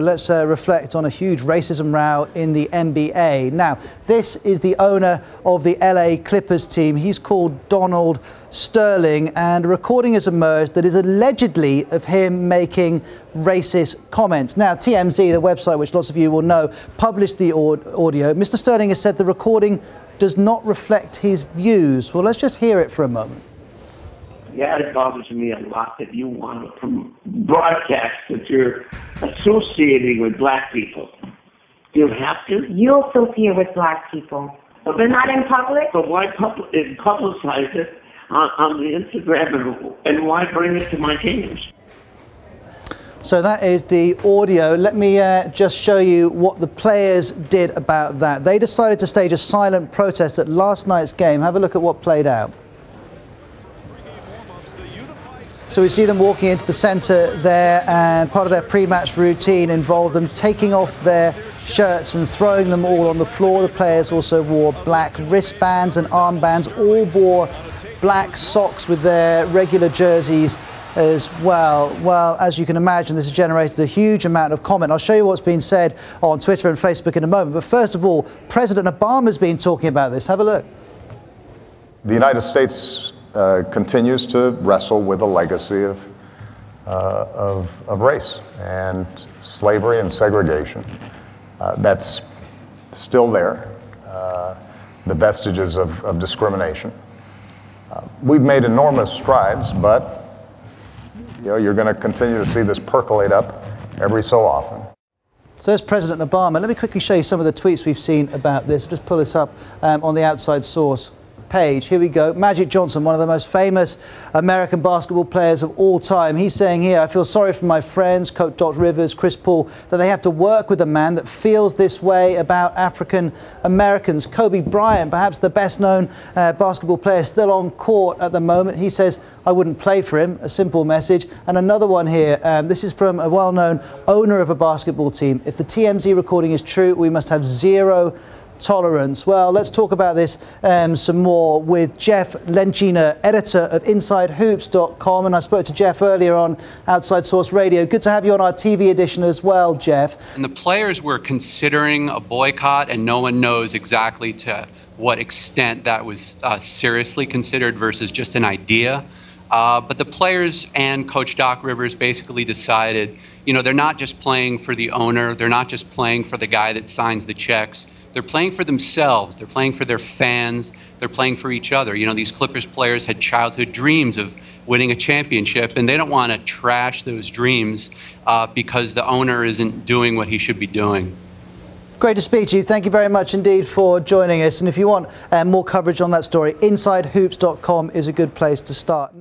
Let's reflect on a huge racism row in the NBA. Now, this is the owner of the LA Clippers team. He's called Donald Stirling, and a recording has emerged that is allegedly of him making racist comments. Now, TMZ, the website which lots of you will know, published the audio. Mr. Stirling has said the recording does not reflect his views. Well, let's just hear it for a moment. Yeah, it bothers me a lot that you want to broadcast that you're associating with black people. You have to? You associate with black people. But not in public? But why publicize it on the Instagram and why bring it to my games? So that is the audio. Let me just show you what the players did about that. They decided to stage a silent protest at last night's game. Have a look at what played out. So we see them walking into the centre there, and part of their pre-match routine involved them taking off their shirts and throwing them all on the floor. The players also wore black wristbands and armbands, all wore black socks with their regular jerseys as well. Well, as you can imagine, this has generated a huge amount of comment. I'll show you what's been said on Twitter and Facebook in a moment. But first of all, President Obama's been talking about this. Have a look. The United States continues to wrestle with a legacy of race and slavery and segregation. That's still there, the vestiges of discrimination. We've made enormous strides, but you're going to continue to see this percolate up every so often. So there's President Obama. Let me quickly show you some of the tweets we've seen about this. Just pull this up on the Outside Source page. Here we go. Magic Johnson, one of the most famous American basketball players of all time. He's saying here, I feel sorry for my friends, Coach Doc Rivers, Chris Paul, that they have to work with a man that feels this way about African Americans. Kobe Bryant, perhaps the best known basketball player still on court at the moment. He says, I wouldn't play for him. A simple message. And another one here. This is from a well-known owner of a basketball team. If the TMZ recording is true, we must have zero tolerance. Well, let's talk about this some more with Jeff Lencina, editor of InsideHoops.com, and I spoke to Jeff earlier on Outside Source Radio. Good to have you on our TV edition as well, Jeff. And the players were considering a boycott, and no one knows exactly to what extent that was seriously considered versus just an idea. But the players and Coach Doc Rivers basically decided, they're not just playing for the owner, they're not just playing for the guy that signs the checks. They're playing for themselves. They're playing for their fans. They're playing for each other. These Clippers players had childhood dreams of winning a championship, and they don't want to trash those dreams because the owner isn't doing what he should be doing. Great to speak to you. Thank you very much indeed for joining us. And if you want more coverage on that story, InsideHoops.com is a good place to start.